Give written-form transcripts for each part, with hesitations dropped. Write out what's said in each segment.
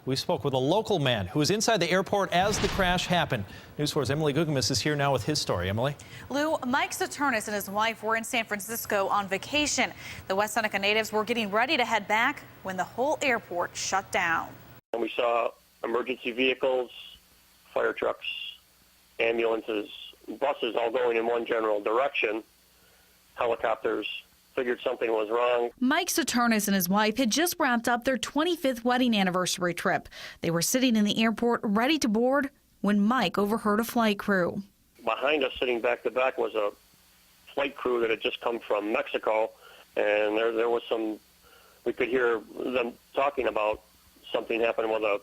We spoke with a local man who was inside the airport as the crash happened. News 4's Emily Gugamis is here now with his story. Emily? Lou, Mike Saturnis and his wife were in San Francisco on vacation. The West Seneca natives were getting ready to head back when the whole airport shut down. And we saw emergency vehicles, fire trucks, ambulances, buses all going in one general direction, helicopters. Figured something was wrong. Mike Saturnis and his wife had just wrapped up their 25th wedding anniversary trip. They were sitting in the airport ready to board when Mike overheard a flight crew. Behind us, sitting back to back, was a flight crew that had just come from Mexico, and there was we could hear them talking about something happening with a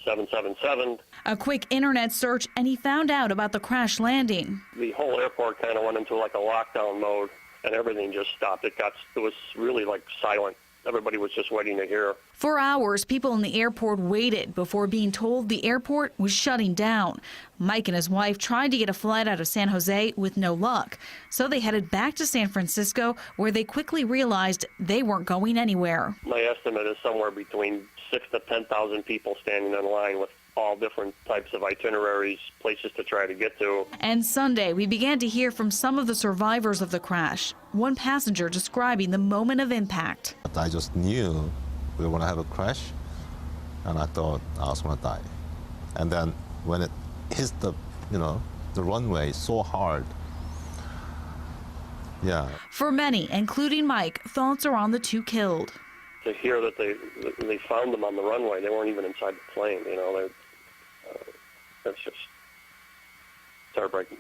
777. A quick internet search and he found out about the crash landing. The whole airport kind of went into like a lockdown mode, and everything just stopped. It was really like silent. Everybody was just waiting to hear. For hours, people in the airport waited before being told the airport was shutting down. Mike and his wife tried to get a flight out of San Jose with no luck. So they headed back to San Francisco, where they quickly realized they weren't going anywhere. My estimate is somewhere between 6,000 to 10,000 people standing in line with all different types of itineraries, places to try to get to. And Sunday, we began to hear from some of the survivors of the crash. One passenger describing the moment of impact. I just knew we were going to have a crash, and I thought I was going to die. And then when it hit the runway so hard, yeah. For many, including Mike, thoughts are on the two killed. To hear that they found them on the runway, they weren't even inside the plane. That's just heartbreaking.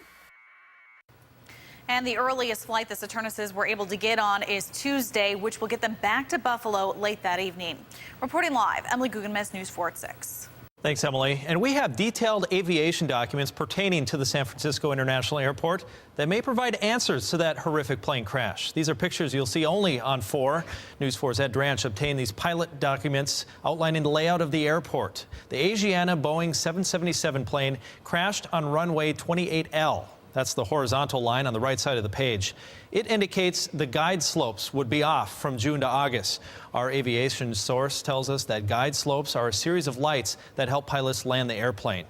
And the earliest flight the Saturnises were able to get on is Tuesday, which will get them back to Buffalo late that evening. Reporting live, Emily Gugamis, News 4 at 6. Thanks, Emily. And we have detailed aviation documents pertaining to the San Francisco International Airport that may provide answers to that horrific plane crash. These are pictures you'll see only on 4. News 4's Ed Dranch obtained these pilot documents outlining the layout of the airport. The Asiana Boeing 777 plane crashed on runway 28L. That's the horizontal line on the right side of the page. It indicates the guide slopes would be off from June to August. Our aviation source tells us that guide slopes are a series of lights that help pilots land the airplane.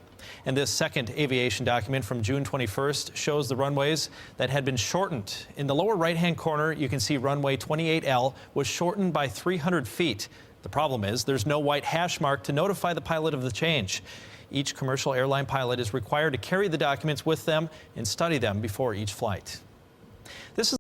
And this second aviation document from June 21st shows the runways that had been shortened. In the lower right-hand corner, you can see runway 28L was shortened by 300 feet. The problem is there's no white hash mark to notify the pilot of the change. Each commercial airline pilot is required to carry the documents with them and study them before each flight. This is